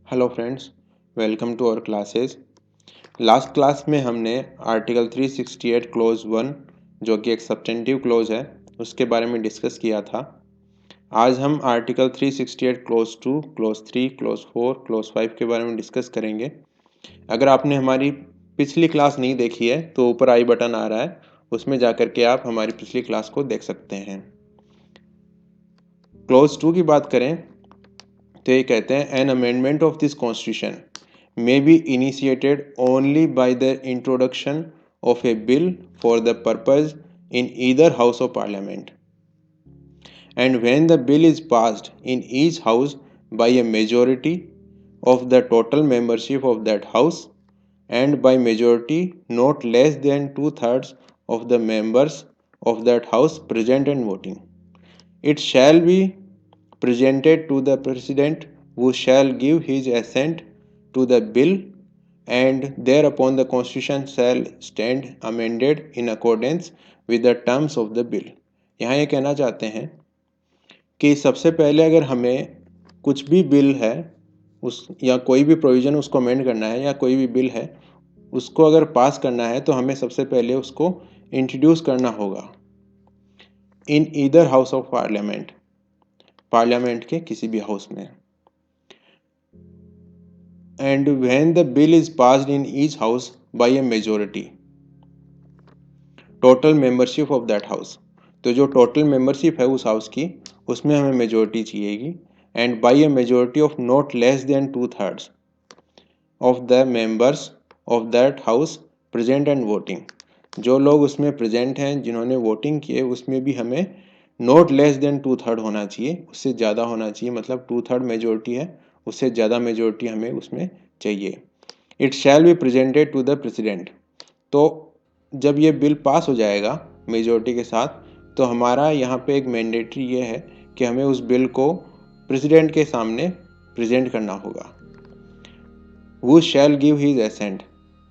Hello friends, welcome to our classes. Last class में हमने article 368 close 1 जो कि एक सब्स्टेंटिव क्लोज है उसके बारे में डिस्कस किया था। आज हम article 368 close 2, close 3, close 4, close 5 के बारे में डिस्कस करेंगे। अगर आपने हमारी पिछली क्लास नहीं देखी है तो ऊपर आई बटन आ रहा है, उसमें जाकर के आप हमारी पिछली क्लास को देख सकते हैं। क्लोज 2 की बात करें तो ये कहते हैं an amendment of this constitution may be initiated only by the introduction of a bill for the purpose in either house of parliament, and when the bill is passed in each house by a majority of the total membership of that house and by majority not less than two-thirds of the members of that house present and voting, it shall be presented to the president, who shall give his assent to the bill, and thereupon the constitution shall stand amended in accordance with the terms of the bill। यहाँ ये कहना चाहते हैं कि सबसे पहले अगर हमें कुछ भी बिल है उस या कोई भी प्रोविज़न उसको अमेंड करना है या कोई भी बिल है उसको अगर पास करना है तो हमें सबसे पहले उसको इंट्रोड्यूस करना होगा in either house of parliament, parliament के किसी भी हाउस में, and when the bill is passed in each house by a majority total membership of that house, तो जो टोटल मेंबरशिप है उस हाउस की उसमें हमें मेजोरिटी चाहिएगी, and by a majority of not less than two thirds of the members of that house present and voting, जो लोग उसमें प्रेजेंट हैं जिन्होंने वोटिंग किए उसमें भी हमें नॉट लेस देन टू-थर्ड होना चाहिए, उससे ज़्यादा होना चाहिए, मतलब टू-थर्ड मेजोरिटी है उससे ज़्यादा मेजोरिटी हमें उसमें चाहिए। It shall be presented to the president, तो जब ये बिल पास हो जाएगा मेजोरिटी के साथ तो हमारा यहाँ पे एक मैंडेटरी ये है कि हमें उस बिल को प्रेसिडेंट के सामने प्रेजेंट करना होगा। वो शैल गिव हिज एसेंट,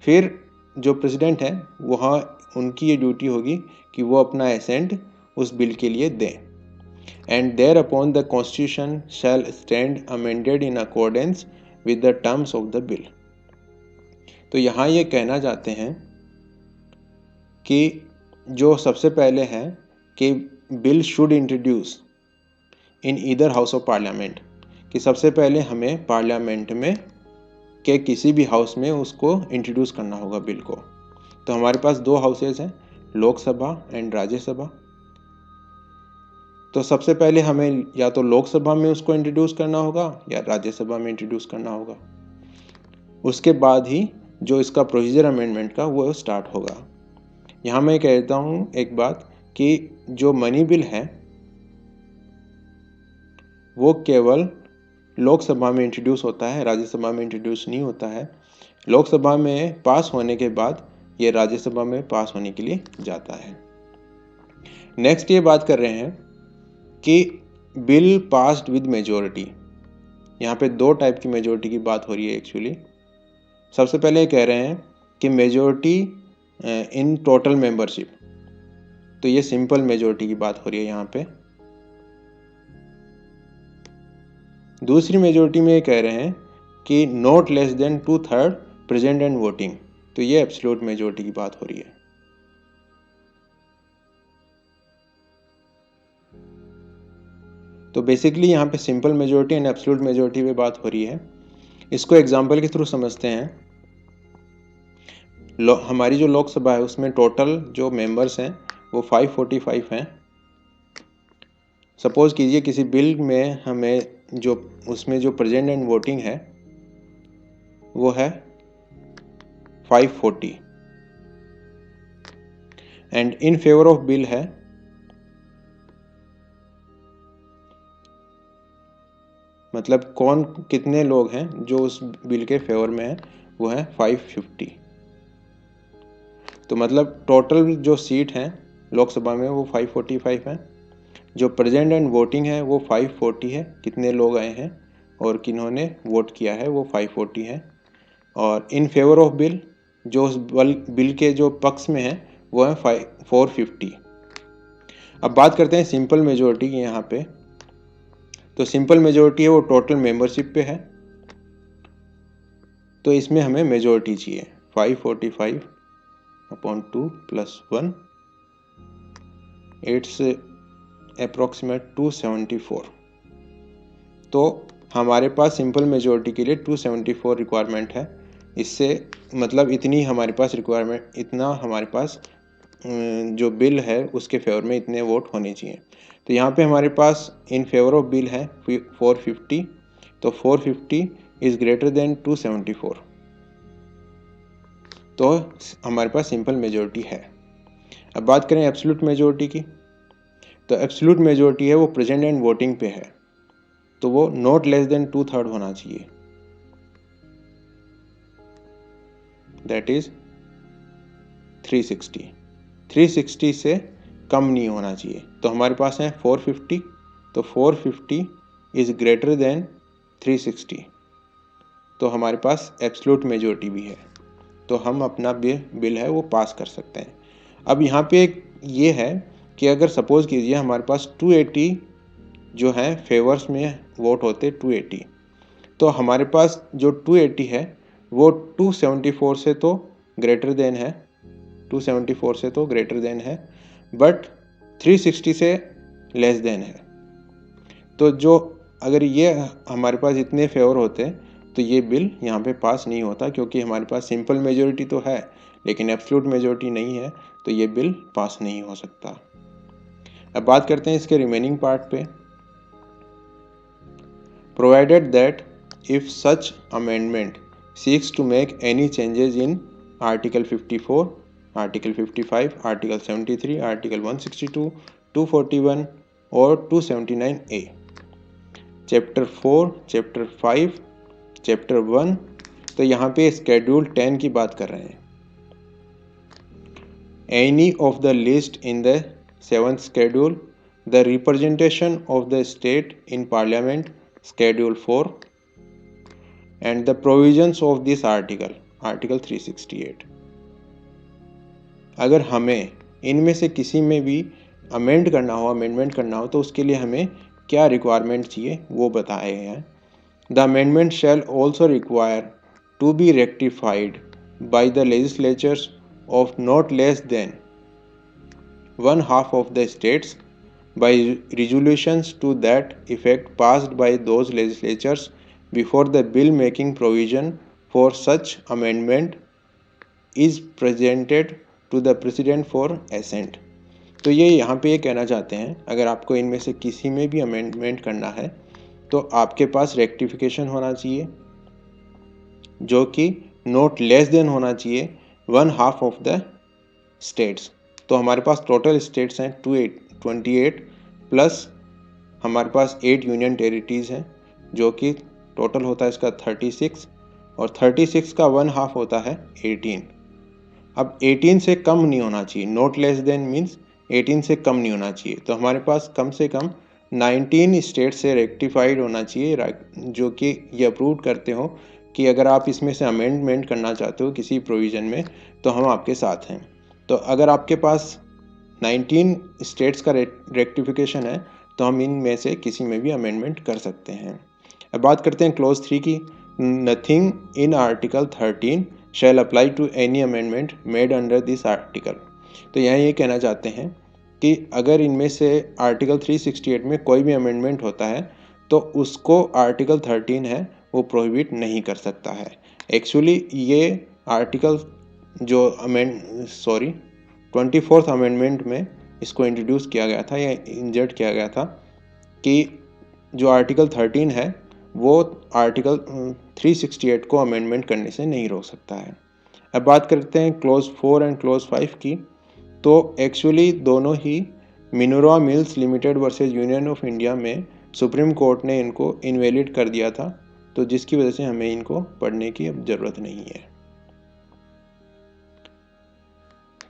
फिर जो प्रेसिडेंट है वहाँ उनकी ये ड्यूटी होगी कि वो अपना एसेंट उस बिल के लिए दें, and thereupon the constitution shall stand amended in accordance with the terms of the bill. तो यहाँ ये कहना चाहते हैं कि जो सबसे पहले है कि bill should introduce in either house of parliament, कि सबसे पहले हमें पार्लियामेंट में के किसी भी हाउस में उसको इंट्रोड्यूस करना होगा बिल को। तो हमारे पास दो हाउसेज हैं, लोकसभा एंड राज्यसभा। तो सबसे पहले हमें या तो लोकसभा में उसको इंट्रोड्यूस करना होगा या राज्यसभा में इंट्रोड्यूस करना होगा, उसके बाद ही जो इसका प्रोसीजर अमेंडमेंट का वो स्टार्ट होगा। यहाँ मैं कहता हूँ एक बात कि जो मनी बिल है वो केवल लोकसभा में इंट्रोड्यूस होता है, राज्यसभा में इंट्रोड्यूस नहीं होता है। लोकसभा में पास होने के बाद ये राज्यसभा में पास होने के लिए जाता है। नेक्स्ट ये बात कर रहे हैं कि बिल पास्ड विद मेजोरिटी, यहाँ पे दो टाइप की मेजोरिटी की बात हो रही है एक्चुअली। सबसे पहले ये कह रहे हैं कि मेजोरिटी इन टोटल मेंबरशिप, तो ये सिंपल मेजोरिटी की बात हो रही है यहाँ पे। दूसरी मेजोरिटी में ये कह रहे हैं कि not less then to-third present and voting, तो ये एब्सोल्यूट मेजोरिटी की बात हो रही है। तो बेसिकली यहाँ पे simple majority and absolute majority पे बात हो रही है। इसको एग्जांपल के थ्रू समझते हैं। हमारी जो लोकसभा है उसमें टोटल जो मेंबर्स हैं वो 545 हैं। सपोज कीजिए किसी बिल में हमें जो उसमें जो प्रेजेंट एंड वोटिंग है वो है 540 and in favour of bill है मतलब कौन कितने लोग हैं जो उस बिल के फेवर में है वो है 550। तो मतलब टोटल जो सीट हैं लोकसभा में वो 545 हैं, जो प्रेजेंट एंड वोटिंग है वो 540 है, कितने लोग आए हैं और किन्होंने वोट किया है वो 540 है, और इन फेवर ऑफ बिल जो उस बिल के जो पक्ष में है वो है 450। अब बात करते हैं सिंपल मेजोरिटी की यहाँ पे। तो सिंपल मेजोरिटी है वो टोटल मेंबरशिप पे है, तो इसमें हमें मेजोरिटी चाहिए 545/2 + 1, इट्स अप्रॉक्सीमेट 274। तो हमारे पास सिंपल मेजोरिटी के लिए 274 रिक्वायरमेंट है। इससे मतलब इतनी हमारे पास रिक्वायरमेंट, इतना हमारे पास जो बिल है उसके फेवर में इतने वोट होने चाहिए। तो यहाँ पे हमारे पास इन फेवर ऑफ बिल है 450, तो 450 इज़ ग्रेटर देन 274, तो हमारे पास सिंपल मेजोरिटी है। अब बात करें एब्सोल्यूट मेजोरिटी की, तो एब्सोल्यूट मेजोरिटी है वो प्रेजेंट एंड वोटिंग पे है, तो वो नॉट लेस देन 2/3 होना चाहिए, दैट इज 360। 360 से कम नहीं होना चाहिए। तो हमारे पास है 450, तो 450 इज ग्रेटर देन 360, तो हमारे पास एब्सोल्यूट मेजोरिटी भी है, तो हम अपना बिल है वो पास कर सकते हैं। अब यहाँ पे एक ये है कि अगर सपोज कीजिए हमारे पास 280 जो है फेवर्स में वोट होते 280, तो हमारे पास जो 280 है वो 274 से तो ग्रेटर देन है, 274 से तो ग्रेटर देन है, बट 360 से लेस देन है। तो जो अगर ये हमारे पास इतने फेवर होते तो ये बिल यहाँ पे पास नहीं होता, क्योंकि हमारे पास सिंपल मेजोरिटी तो है लेकिन एब्सोल्यूट मेजोरिटी नहीं है, तो ये बिल पास नहीं हो सकता। अब बात करते हैं इसके रिमेनिंग पार्ट पे। Provided that if such amendment seeks to make any changes in Article 54, Article 55, Article 73, Article 162, 241 और 279A, चैप्टर 4, चैप्टर 5, चैप्टर 1, तो यहाँ पे स्केड्यूल 10 की बात कर रहे हैं। Any of the list in the 7th schedule, the representation of the state in parliament, schedule 4, and the provisions of this article, article 368। अगर हमें इनमें से किसी में भी अमेंड करना हो, अमेंडमेंट करना हो, तो उसके लिए हमें क्या रिक्वायरमेंट चाहिए वो बताए हैं। The amendment shall also require to be rectified by the legislatures of not less than 1/2 of the states by resolutions to that effect passed by those legislatures before the bill making provision for such amendment is presented to the president for assent। तो ये यहाँ पे ये कहना चाहते हैं अगर आपको इनमें से किसी में भी अमेंडमेंट करना है तो आपके पास रेक्टिफिकेशन होना चाहिए जो कि नॉट लेस देन होना चाहिए 1/2 ऑफ द स्टेट्स। तो हमारे पास टोटल स्टेट्स हैं 28 प्लस हमारे पास 8 यूनियन टेरिटरीज हैं जो कि टोटल होता है इसका 36, और 36 का 1/2 होता है 18। अब 18 से कम नहीं होना चाहिए, नॉट लेस देन मीन्स 18 से कम नहीं होना चाहिए। तो हमारे पास कम से कम 19 स्टेट से रेक्टिफाइड होना चाहिए जो कि ये अप्रूव करते हो कि अगर आप इसमें से अमेंडमेंट करना चाहते हो किसी प्रोविज़न में तो हम आपके साथ हैं। तो अगर आपके पास 19 स्टेट्स का रेक्टिफिकेशन है तो हम इनमें से किसी में भी अमेंडमेंट कर सकते हैं। अब बात करते हैं क्लोज 3 की। Nothing in article 13 shall apply to any amendment made under this article. तो यहाँ ये कहना चाहते हैं कि अगर इनमें से आर्टिकल 368 में कोई भी अमेंडमेंट होता है तो उसको आर्टिकल 13 है वो प्रोहिबिट नहीं कर सकता है। एक्चुअली ये आर्टिकल जो 24th अमेंडमेंट में इसको इंट्रोड्यूस किया गया था या इंजर्ट किया गया था कि जो आर्टिकल 13 है वो आर्टिकल 368 को अमेंडमेंट करने से नहीं रोक सकता है। अब बात करते हैं क्लोज 4 एंड क्लोज 5 की। तो एक्चुअली दोनों ही Minerva Mills Limited versus Union of India में सुप्रीम कोर्ट ने इनको इनवैलिड कर दिया था, तो जिसकी वजह से हमें इनको पढ़ने की अब ज़रूरत नहीं है।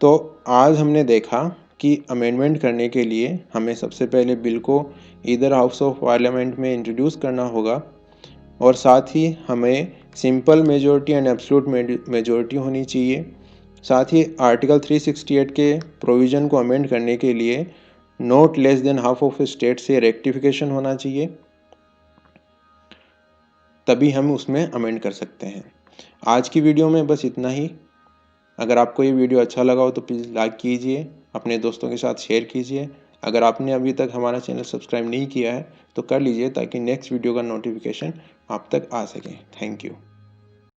तो आज हमने देखा कि अमेंडमेंट करने के लिए हमें सबसे पहले बिल को इधर हाउस ऑफ पार्लियामेंट में इंट्रोड्यूस करना होगा और साथ ही हमें simple majority and absolute majority होनी चाहिए। साथ ही आर्टिकल 368 के प्रोविज़न को अमेंड करने के लिए not less than half of state से रेक्टिफिकेशन होना चाहिए, तभी हम उसमें अमेंड कर सकते हैं। आज की वीडियो में बस इतना ही। अगर आपको ये वीडियो अच्छा लगा हो तो प्लीज़ लाइक कीजिए, अपने दोस्तों के साथ शेयर कीजिए। अगर आपने अभी तक हमारा चैनल सब्सक्राइब नहीं किया है तो कर लीजिए, ताकि नेक्स्ट वीडियो का नोटिफिकेशन आप तक आ सके। Thank you.